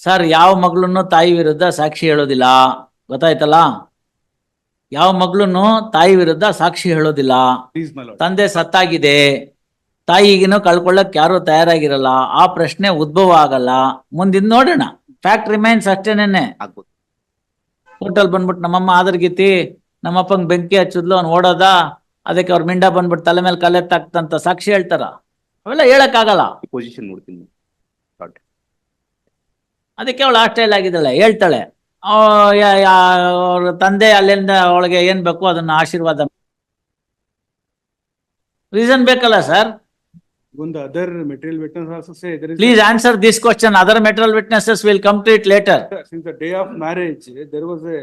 Sir, ಯಾವ ಮಗಳನ್ನು ತಾಯಿ ವಿರುದ್ಧ ಸಾಕ್ಷಿ ಹೇಳೋದಿಲ್ಲ, ಗೊತ್ತಾಯ್ತಲ್ಲ? ಯಾವ ಮಗಳನ್ನು ತಾಯಿ ವಿರುದ್ಧ ಸಾಕ್ಷಿ ಹೇಳೋದಿಲ್ಲ. ತಂದೆ ಸತ್ತಾಗಿದೆ, ತಾಯಿಗಿನೂ ಕಳ್ಕೊಳ್ಳಕ್ ಯಾರು ತಯಾರಾಗಿರಲ್ಲ, ಆ ಪ್ರಶ್ನೆ ಉದ್ಭವ ಆಗಲ್ಲ. ಮುಂದಿನ ನೋಡೋಣ. ಫ್ಯಾಕ್ಟ್ ರಿಮೈನ್ಸ್ ಅಷ್ಟೇನೆ. ಹೋಟೆಲ್ ಬಂದ್ಬಿಟ್ಟು ನಮ್ಮಮ್ಮ ಆದರ್ಗಿತಿ ನಮ್ಮಪ್ಪಂಗ್ ಬೆಂಕಿ ಹಚ್ಚಿದ್ಲು, ಅವ್ನು ಓಡೋದ, ಅದಕ್ಕೆ ಅವ್ರ ಮಿಂಡ ಬಂದ್ಬಿಟ್ಟು ತಲೆ ಮೇಲೆ ಕಲೆತ್ತಾಕ್ತಂತ ಸಾಕ್ಷಿ ಹೇಳ್ತಾರ? ಅವೆಲ್ಲ ಹೇಳಕ್ ಆಗಲ್ಲ. ಪೊಸಿಷನ್ ನೋಡ್ತೀನಿ. ಅದಕ್ಕೆ ಅವಳು ಆಸ್ಟ್ರೇಲ್ ಆಗಿದ್ದಾಳೆ, ಹೇಳ್ತಾಳೆ ಅವ್ರ ತಂದೆ ಅಲ್ಲಿಂದ ಅವಳಿಗೆ ಏನ್ ಬೇಕು ಅದನ್ನ ಆಶೀರ್ವಾದ. ರೀಸನ್ ಬೇಕಲ್ಲ sir? The other material witnesses also say there is. Please answer this question. Other material witnesses will come to it later. Since the day of marriage, there was a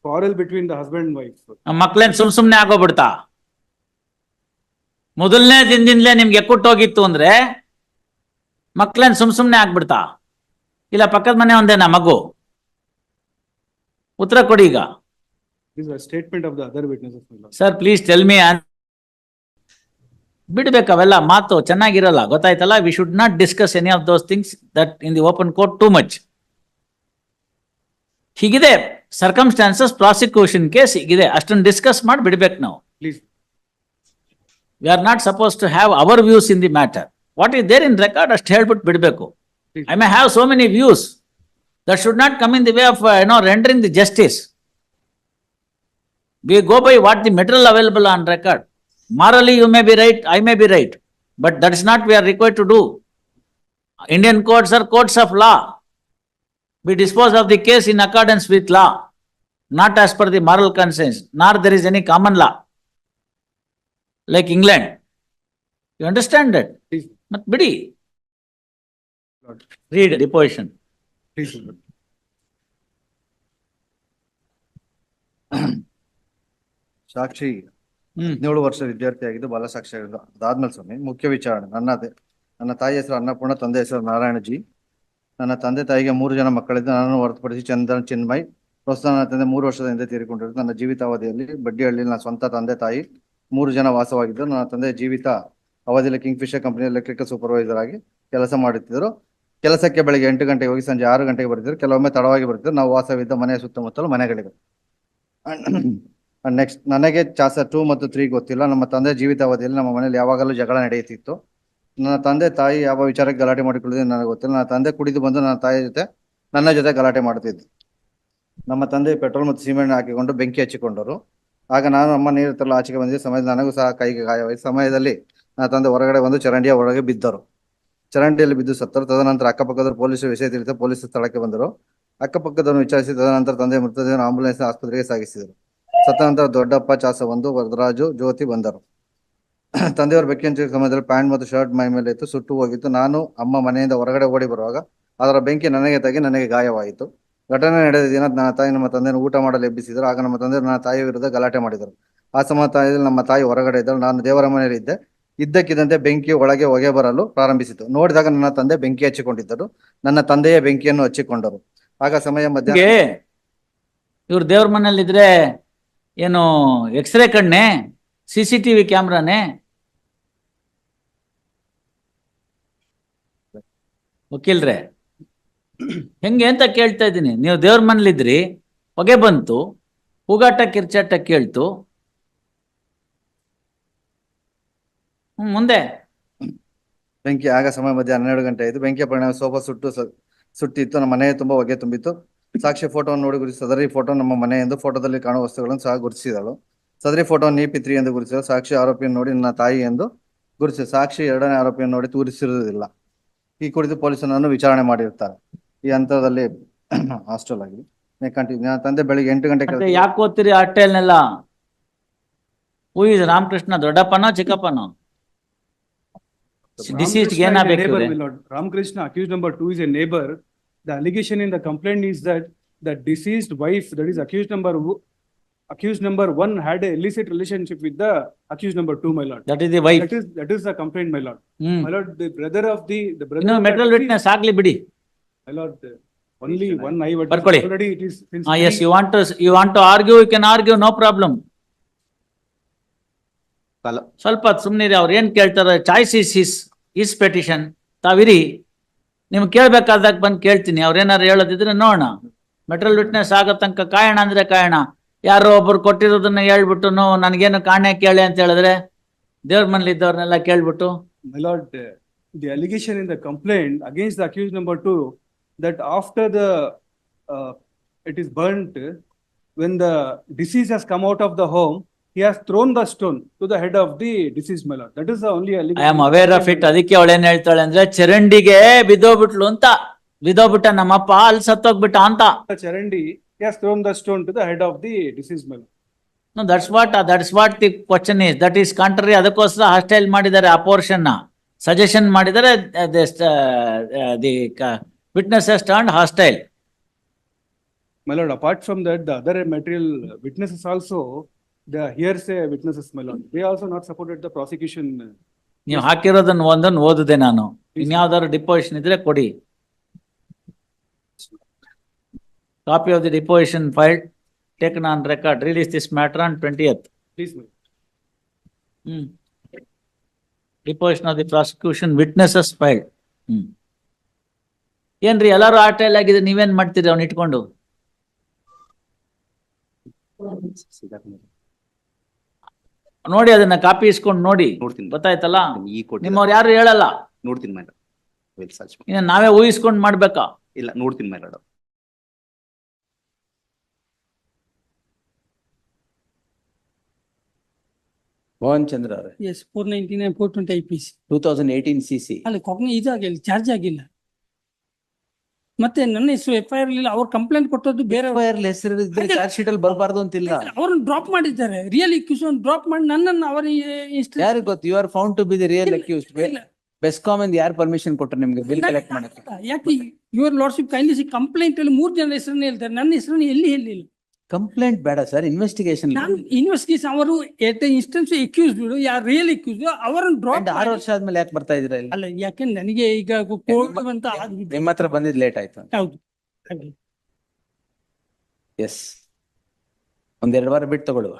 quarrel between the husband and wife. ಮಕ್ಳೇನ್ ಸುಮ್ನೆ ಆಗೋಗ್ಬಿಡ್ತಾ? ಮೊದಲನೇ ದಿನದಿಂದಲೇ ನಿಮ್ಗೆ ಎಕ್ಕುಟ್ಟೋಗಿತ್ತು ಅಂದ್ರೆ ಮಕ್ಳೇನ್ ಸುಮ್ನೆ ಆಗ್ಬಿಡ್ತಾ? ಇಲ್ಲ ಪಕ್ಕದ ಮನೆ ಒಂದೇನಾ ಮಗು? ಉತ್ತರ ಕೊಡಿ ಈಗ. This is a statement of the other witnesses. Sir please tell me. ಬಿಡ್ಬೇಕು ಅವೆಲ್ಲ ಮಾತು, ಚೆನ್ನಾಗಿರಲ್ಲ, ಗೊತ್ತಾಯ್ತಲ್ಲ? We should not discuss any of those things that in the open court too much. ಹೀಗಿದೆ ಸರ್ಕಮ್ಸ್ಟಾನ್ಸಸ್, ಪ್ರಾಸಿಕ್ಯೂಷನ್ ಕೇಸ್ ಹೀಗಿದೆ, ಅಷ್ಟನ್ನು ಡಿಸ್ಕಸ್ ಮಾಡಿ ಬಿಡ್ಬೇಕು ನಾವು. Please. We are not suppose to have our views in the matter. What is there in record ಅಷ್ಟು ಹೇಳ್ಬಿಟ್ಟು ಬಿಡ್ಬೇಕು. I may have so many views that should not come in the way of rendering the justice. We go by what the material available on record. Morally you may be right, I may be right, but that is not we are required to do. Indian courts are courts of law. We dispose of the case in accordance with law, not as per the moral conscience, nor there is any common law like England. You understand that? But bidi. Read deposition. Please. ಸಾಕ್ಷಿ 17 ವರ್ಷ ವಿದ್ಯಾರ್ಥಿಯಾಗಿದ್ದು ಬಾಲ ಸಾಕ್ಷಿ ಆಗಿದ್ದು. ಅದಾದ್ಮೇಲೆ ಸ್ವಾಮಿ ಮುಖ್ಯ ವಿಚಾರಣೆ. ನನ್ನ ತಾಯಿ ಹೆಸರು ಅನ್ನಪೂರ್ಣ, ತಂದೆ ಹೆಸರು ನಾರಾಯಣಜಿ. ನನ್ನ ತಂದೆ ತಾಯಿಗೆ 3 ಜನ ಮಕ್ಕಳಿದ್ದು, ನನ್ನನ್ನು ಹೊರತುಪಡಿಸಿ ಚಂದನ್, ಚಿನ್ಮಯ್. ಪ್ರಸ್ತುತ ನನ್ನ ತಂದೆ 3 ವರ್ಷದ ಹಿಂದೆ ತೀರಿಕೊಂಡಿದ್ದು. ನನ್ನ ಜೀವಿತಾವಧಿಯಲ್ಲಿ ಬಡ್ಡಿಹಳ್ಳಿ ನನ್ನ ಸ್ವಂತ ತಂದೆ ತಾಯಿ 3 ಜನ ವಾಸವಾಗಿದ್ದು, ನನ್ನ ತಂದೆ ಜೀವಿತ ಅವಧಿಯಲ್ಲಿ ಕಿಂಗ್ಫಿಶರ್ ಕಂಪನಿ ಎಲೆಕ್ಟ್ರಿಕಲ್ ಸೂಪರ್ವೈಸರ್ ಆಗಿ ಕೆಲಸ ಮಾಡುತ್ತಿದ್ದರು. ಕೆಲಸಕ್ಕೆ ಬೆಳಗ್ಗೆ 8 ಗಂಟೆಗೆ ಹೋಗಿ ಸಂಜೆ 6 ಗಂಟೆಗೆ ಬರ್ತಿದ್ರು. ಕೆಲವೊಮ್ಮೆ ತಡವಾಗಿ ಬರ್ತಿದ್ರು. ನಾವು ವಾಸವಿದ್ದ ಮನೆಯ ಸುತ್ತಮುತ್ತಲು ಮನೆಗಳಿವೆ. ನೆಕ್ಸ್ಟ್, ನನಗೆ ಚಾಸ 2 ಮತ್ತು 3 ಗೊತ್ತಿಲ್ಲ. ನಮ್ಮ ತಂದೆ ಜೀವಿತಾವಧಿಯಲ್ಲಿ ನಮ್ಮ ಮನೆಯಲ್ಲಿ ಯಾವಾಗಲೂ ಜಗಳ ನಡೆಯುತ್ತಿತ್ತು. ನನ್ನ ತಂದೆ ತಾಯಿ ಯಾವ ವಿಚಾರಕ್ಕೆ ಗಲಾಟೆ ಮಾಡಿಕೊಳ್ಳೋದು ನನಗೆ ಗೊತ್ತಿಲ್ಲ. ನನ್ನ ತಂದೆ ಕುಡಿದು ಬಂದು ನನ್ನ ಜೊತೆ ಗಲಾಟೆ ಮಾಡುತ್ತಿದ್ದು. ನಮ್ಮ ತಂದೆ ಪೆಟ್ರೋಲ್ ಮತ್ತು ಸಿಮೆಂಟ್ ಹಾಕಿಕೊಂಡು ಬೆಂಕಿ ಹಚ್ಚಿಕೊಂಡರು. ಆಗ ನಾನು ಅಮ್ಮ ನೀರು ತರಲು ಆಚೆಗೆ ಬಂದಿದ್ದ ಸಮಯದಲ್ಲಿ ನನಗೂ ಸಹ ಕೈಗೆ ಗಾಯವಾಯಿತು. ಸಮಯದಲ್ಲಿ ನನ್ನ ತಂದೆ ಹೊರಗಡೆ ಬಂದು ಚರಂಡಿಯ ಒಳಗೆ ಬಿದ್ದರು. ಚರಂಡಿಯಲ್ಲಿ ಬಿದ್ದು ಸತ್ತರು. ತದನಂತರ ಅಕ್ಕಪಕ್ಕದ ಪೊಲೀಸರು ವಿಷಯ ತಿಳಿದು ಪೊಲೀಸರು ಸ್ಥಳಕ್ಕೆ ಬಂದರು. ಅಕ್ಕಪಕ್ಕದನ್ನು ವಿಚಾರಿಸಿ ತದನಂತರ ತಂದೆ ಮೃತದೇಹವನ್ನು ಆಂಬುಲೆನ್ಸ್ ಆಸ್ಪತ್ರೆಗೆ ಸಾಗಿಸಿದರು. ಸತ್ತ ನಂತರ ದೊಡ್ಡಪ್ಪ, ಚಾಸ 1, ವರದರಾಜು, ಜ್ಯೋತಿ ಬಂದರು. ತಂದೆಯವರು ಬೆಂಕಿ ಹಚ್ಚಿದ ಸಮಯದಲ್ಲಿ ಪ್ಯಾಂಟ್ ಮತ್ತು ಶರ್ಟ್ ಮೈ ಮೇಲೆ ಇತ್ತು, ಸುಟ್ಟು ಹೋಗಿತ್ತು. ನಾನು ಅಮ್ಮ ಮನೆಯಿಂದ ಹೊರಗಡೆ ಓಡಿ ಬರುವಾಗ ಅದರ ಬೆಂಕಿ ನನಗೆ ತಗಿ ನನಗೆ ಗಾಯವಾಯಿತು. ಘಟನೆ ನಡೆದ ದಿನ ನನ್ನ ತಾಯಿ ನಮ್ಮ ತಂದೆಯನ್ನು ಊಟ ಮಾಡಲು ಎಬ್ಬಿಸಿದರು. ಆಗ ನಮ್ಮ ತಂದೆ ನನ್ನ ತಾಯಿಯ ವಿರುದ್ಧ ಗಲಾಟೆ ಮಾಡಿದರು. ಆ ಸಮಯದಲ್ಲಿ ನಮ್ಮ ತಾಯಿ ಹೊರಗಡೆ ಇದ್ದರು. ನಾನು ದೇವರ ಮನೆಯಲ್ಲಿ ಇದ್ದೆ. ಇದ್ದಕ್ಕಿದ್ದಂತೆ ಬೆಂಕಿ ಒಳಗೆ ಹೊಗೆ ಬರಲು ಪ್ರಾರಂಭಿಸಿತು. ನೋಡಿದಾಗ ನನ್ನ ತಂದೆ ಬೆಂಕಿ ಹಚ್ಚಿಕೊಂಡಿದ್ದರು. ನನ್ನ ತಂದೆಯೇ ಬೆಂಕಿಯನ್ನು ಹಚ್ಚಿಕೊಂಡರು. ಆಗ ಸಮಯ ಮಧ್ಯಾಹ್ನ. ಇವ್ರು ದೇವ್ರ ಮನೇಲಿದ್ರೆ ಏನು ಎಕ್ಸ್ರೇ ಕಣ್ಣೆ, CCTV ಕ್ಯಾಮ್ರಾನೇ? ವಕೀಲ್ರೆ ಹೆಂಗೆ ಅಂತ ಕೇಳ್ತಾ ಇದ್ದೀನಿ. ನೀವು ದೇವ್ರ ಮನೇಲಿದ್ರಿ, ಹೊಗೆ ಬಂತು, ಕೂಗಾಟ ಕಿರ್ಚಾಟ ಕೇಳ್ತು, ಮುಂದೆ ಬೆಂಕಿ. ಆಗ ಸಮಯ ಮಧ್ಯಾಹ್ನ 12 ಗಂಟೆ ಆಯಿತು. ಬೆಂಕಿಯ ಪರಿಣಾಮ ಸೋಫಾ ಸುಟ್ಟಿತ್ತು. ನಮ್ಮ ಮನೆಯ ತುಂಬಾ ಹೊಗೆ ತುಂಬಿತ್ತು. ಸಾಕ್ಷಿ ಫೋಟೋವನ್ನು ನೋಡಿ ಗುರುತಿಸಿ ಸದರಿ ಫೋಟೋ ನಮ್ಮ ಮನೆ ಎಂದು ಫೋಟೋದಲ್ಲಿ ಕಾಣುವ ವಸ್ತುಗಳನ್ನು ಸಹ ಗುರುತಿಸಿದಳು. ಸದರಿ ಫೋಟೋ ನೀಪಿತ್ರಿ ಎಂದು ಗುರುತಿಸಿದಳು. ಸಾಕ್ಷಿ ಆರೋಪಿಯನ್ನು ನೋಡಿ ನನ್ನ ತಾಯಿ ಎಂದು ಗುರುತಿಸಿ ಸಾಕ್ಷಿ 2ನೇ ಆರೋಪಿಯನ್ನು ನೋಡಿ ತೋರಿಸಿರುವುದಿಲ್ಲ. ಈ ಕುರಿತು ಪೊಲೀಸರನ್ನು ವಿಚಾರಣೆ ಮಾಡಿರ್ತಾರೆ. ಈ ಹಂತದಲ್ಲಿ ಹಾಸ್ಟೆಲ್ ಆಗಿದೆ. ಕಂಟಿನ್ಯೂ. ತಂದೆ ಬೆಳಿಗ್ಗೆ 8 ಗಂಟೆ. ಯಾಕೆ ಓದ್ತೀರಿ ಹಾಸ್ಟೆಲ್ನೆಲ್ಲ? ಹೂ ಇಸ್ ರಾಮಕೃಷ್ಣ, ದೊಡ್ಡಪ್ಪನೋ ಚಿಕ್ಕಪ್ಪನೋ? Deceased Ramakrishna, accused number 2, is a neighbor. The allegation in the complaint is that the deceased wife, that is accused number 1, had a illicit relationship with the accused number 2, my lord. That is the wife. That is the complaint, my lord. My lord, the brother of the brother. No, material witness ಆಗ್ಲಿ ಬಿಡಿ. My lord, only one eyewitness. Already it is. Yes, you want to argue, you can argue, no problem. ಸ್ವಲ್ಪ ಸುಮ್ಮನಿರಿ. ಅವ್ರು ಏನ್ ಕೇಳ್ತಾರೆ, choice is his petition, ತಾವಿರಿ. ನಿಮ್ಗೆ ಕೇಳ್ಬೇಕಾದಾಗ ಬಂದು ಕೇಳ್ತೀನಿ, ಅವ್ರೇನಾರು ಹೇಳೋದಿದ್ರೆ ನೋಡೋಣ. ಮೆಟ್ರಲ್ ವಿಟ್ನೆಸ್ ಆಗೋ ತನಕ ಕಾಯೋಣ ಅಂದ್ರೆ ಕಾಯೋಣ. ಯಾರೋ ಒಬ್ರು ಕೊಟ್ಟಿರೋದನ್ನ ಹೇಳ್ಬಿಟ್ಟು ನನಗೇನು ಕಾಣೆ ಕೇಳಿ ಅಂತ ಹೇಳಿದ್ರೆ ದೇವ್ರ ಮನೇಲಿ ಇದ್ದವ್ರನ್ನೆಲ್ಲ ಕೇಳ್ಬಿಟ್ಟು. My lord, the allegation in the complaint against the accused number 2, that after the, it is burnt, when the deceased has come out of the home, he has thrown the stone to the head of the deceased, my lord. That is the only I allegation. Am aware of it. ಅದಕ್ಕೆ ಅವಳೇನ್ ಹೇಳ್ತಾಳೆ ಅಂದ್ರೆ ಚರಂಡಿಗೆ ಬಿದ್ದೋಗ್ಬಿಟ್ಲು ಅಂತ. ಬಿದ್ದೋಗ್ಬಿಟ್ಟ ನಮ್ಮಪ್ಪ, ಅಲ್ಲಿ ಸತ್ತೋಗ್ಬಿಟ್ಟ ಅಂತ. The Charandi, he has thrown the stone to the head of the deceased, my lord. No, that's what the question is. That is contrary. ಅದಕ್ಕೋಸ್ಕರ hostile ಮಾಡಿದ್ದಾರೆ ಆ ಪೋರ್ಷನ್ ನ. ಸಜೆಷನ್ ಮಾಡಿದ್ದಾರೆ. The witness has turned hostile. My lord, apart from that, the other material witnesses also, the hearsay witnesses, my lord, they also not supported the prosecution. ನೀವು ಹಾಕಿರೋದನ್ನ ಒಂದನ್ನು ಓದಿದೆ ನಾನು. ಇನ್ಯಾವ್ದಾದ್ರು deposition ಇದ್ರೆ ಕೊಡಿ. Copy of the deposition file taken on record. Release this matter on 20th. Please, my lord. Deposition of the prosecution witnesses filed. ಏನ್ರಿ ಎಲ್ಲಾರು ಆಟೈಲ್ ಆಗಿದೆ, ನೀವೇನ್ ಮಾಡ್ತೀರಿ ಅವ್ನ ಇಟ್ಕೊಂಡು? ನೋಡಿ ಅದನ್ನ ಕಾಪಿ ಇಸ್ಕೊಂಡು ನೋಡಿ. ನೋಡ್ತೀನಿ. ಗೊತ್ತಾಯ್ತಲ್ಲ? ಈ ಕೊಟ್ಟಿದ್ದಾರೆ. ನಿಮ್ಮವ್ರು ಯಾರು ಹೇಳಲ್ಲ. ನೋಡ್ತೀನಿ ಮೇಡಮ್. Will search. ಇನ್ನು ನಾವೇ ಊಹಿಸ್ಕೊಂಡು ಮಾಡ್ಬೇಕಾ? ಇಲ್ಲ, ನೋಡ್ತೀನಿ ಮೇಡಮ್. ಮೋಹನ್ ಚಂದ್ರ ಅವರೇ, ಎಸ್ 499 420 IPC 2018 CC. ಅಲ್ಲ ಇದಾಗಿಲ್ಲ, ಚಾರ್ಜ್ ಆಗಿಲ್ಲ. ಮತ್ತೆ ನನ್ನ ಹೆಸರು FIR ಇಲ್ಲ, ಅವ್ರು ಕಂಪ್ಲೇಂಟ್ ಕೊಟ್ಟದ್ದು ಬೇರೆ, ಹೆಸರು ಚಾರ್ಜ್ ಶೀಟ್ ಅಲ್ಲಿ ಬರಬಾರ್ದು ಅಂತಿಲ್ಲ. ಅವ್ರನ್ನ ಡ್ರಾಪ್ ಮಾಡಿದ್ದಾರೆ. ರಿಯಲ್ ಅಕ್ಯೂಸ್ ಡ್ರಾಪ್ ಮಾಡಿ ನನ್ನನ್ನು ಅವರ ಯಾರಿಗೆ ಗೊತ್ತು? You are found to be the real accused. BESCOM ಇಂದ ಯಾರು ಪರ್ಮಿಷನ್ ಕೊಟ್ಟರು ನಿಮ್ಗೆ ಬಿಲ್ ಕಲೆಕ್ಟ್ ಮಾಡಕ್ಕೆ? ಯಾಕೆ ಯುವರ್ ಲಾರ್ಡ್ಶಿಪ್ ಕೈಂಡ್ಲಿ ಕಂಪ್ಲೇಂಟ್ ಅಲ್ಲಿ 3 ಜನರ ಹೆಸರನ್ನ ಹೇಳ್ತಾರೆ, ನನ್ನ ಹೆಸರನ್ನು ಎಲ್ಲಿ ಹೇಳಿಲ್ಲ. ಕಂಪ್ಲೇಂಟ್ ಬೇಡ ಸರ್, ಇನ್ವೆಸ್ಟಿಗೇಷನ್. ನಾನು ಇನ್ವೆಸ್ಟಿಗೇಷನ್ ಅವರು ಎಟ್ ಇನ್ಸ್ಟೆನ್ಸ್ ಅಕ್ಯೂಸ್ಡ್ ಯಾರು ರಿಯಲ್ ಅಕ್ಯೂಸ್ಡ್ ಅವರನ್ನು ಡ್ರಾಪ್ 6 ವರ್ಷ ಆದ್ಮೇಲೆ ಯಾಕೆ ಬರ್ತಾ ಇದ್ರ? ಅಲ್ಲ, ಯಾಕೆಂದ್ರೆ ನನಗೆ ಈಗ ಕೋರ್ಟ್ ಅಂತ ಆಗ್ಬಿಟ್ಟಿದೆ. ನಿಮ್ಮ ಹತ್ರ ಬಂದಿದ್ ಲೇಟ್ ಆಯ್ತು ಅಂತ. ಹೌದು, ಹಾಗೆ. ಎಸ್, 1-2 ವಾರ ಬಿಟ್ಟು ತಗೊಳ್ಳುವ.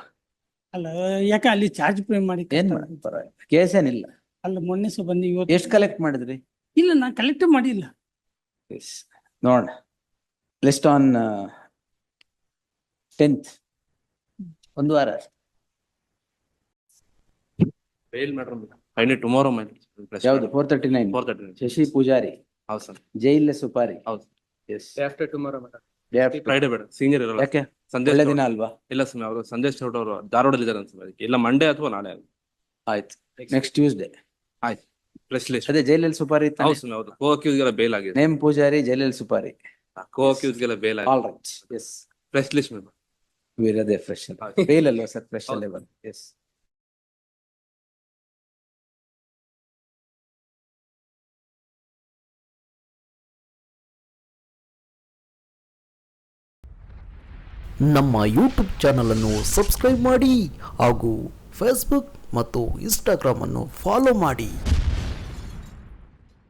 ಅಲ್ಲ, ಯಾಕೆ ಅಲ್ಲಿ ಚಾರ್ಜ್ ಪೇ ಮಾಡಿ ಏನ್ ಮಾಡೋದು, ಪರವಾಗಿಲ್ಲ, ಕೇಸ್ ಏನಿಲ್ಲ. ಅಲ್ಲ, ಮೊನ್ನೆ ಸಹ ಬಂದು ಇವತ್ತು ಎಷ್ಟು ಕಲೆಕ್ಟ್ ಮಾಡಿದ್ರಿ? ಇಲ್ಲ, ನಾನು ಕಲೆಕ್ಟ್ ಮಾಡಿಲ್ಲ. ನೋಡ ಲಿಸ್ಟ್ ಆನ್ 10th, 1 ವಾರ. Bail matter, I need tomorrow, my lord. ಯಾವ್ದು? 439. 439. ಶಶಿ ಪೂಜಾರಿ. ಹೌದು ಸರ್. ಜೈಲ್ ಸುಪಾರಿ. ಹೌದು. Yes. After tomorrow, madam. Friday ಬೇಡ, ಸೀನಿಯರ್ ಇರಲ್ಲ. ಯಾಕೆ? ಸಂದೇಶ್ ಒಳ್ಳೆ ಗೌಡ. ದಿನ ಅಲ್ವಾ? ಇಲ್ಲ ಸ್ವಾಮಿ, ಅವರು ಸಂದೇಶ್ ಗೌಡ ಅವರು ಧಾರವಾಡದಲ್ಲಿ ಇದ್ದಾರೆ ಅನ್ಸುತ್ತೆ. ಅದಕ್ಕೆ ಇಲ್ಲ ಮಂಡೇ ಅಥವಾ ನಾಳೆ. ಆಯ್ತು, ನೆಕ್ಸ್ಟ್ ಟ್ಯೂಸ್ಡೇ. ಆಯ್ತು, ಪ್ರೆಸ್ ಲಿಸ್ಟ್. ಅದೇ ಜೈಲಲ್ಲಿ ಸುಪಾರಿ ಇತ್ತು. ಹೌದು ಸ್ವಾಮಿ, ಹೌದು. ಕೋ ಅಕ್ಯೂಸ್ ಗೆಲ್ಲ ಬೇಲ್ ಆಗಿದೆ. ನೇಮ್ ಪೂಜಾರಿ, ಜೈಲಲ್ಲಿ ಸುಪಾರಿ. ಕೋ ಅಕ್ಯೂಸ್ ಗೆಲ್ಲ ಬೇಲ್ ಆಗಿದೆ. All right. Yes, press list madam. ವೀರದೇ ಫ್ರೆಶ್ ಬೇಲ್ ಅಲ್ವಾ ಸರ್? ಫ್ರೆಶ್ ಅಲ್ಲೇ ಬಂದು. ಎಸ್. ನಮ್ಮ ಯೂಟ್ಯೂಬ್ ಚಾನಲನ್ನು ಸಬ್ಸ್ಕ್ರೈಬ್ ಮಾಡಿ ಹಾಗೂ ಫೇಸ್ಬುಕ್ ಮತ್ತು ಇನ್ಸ್ಟಾಗ್ರಾಮನ್ನು ಫಾಲೋ ಮಾಡಿ.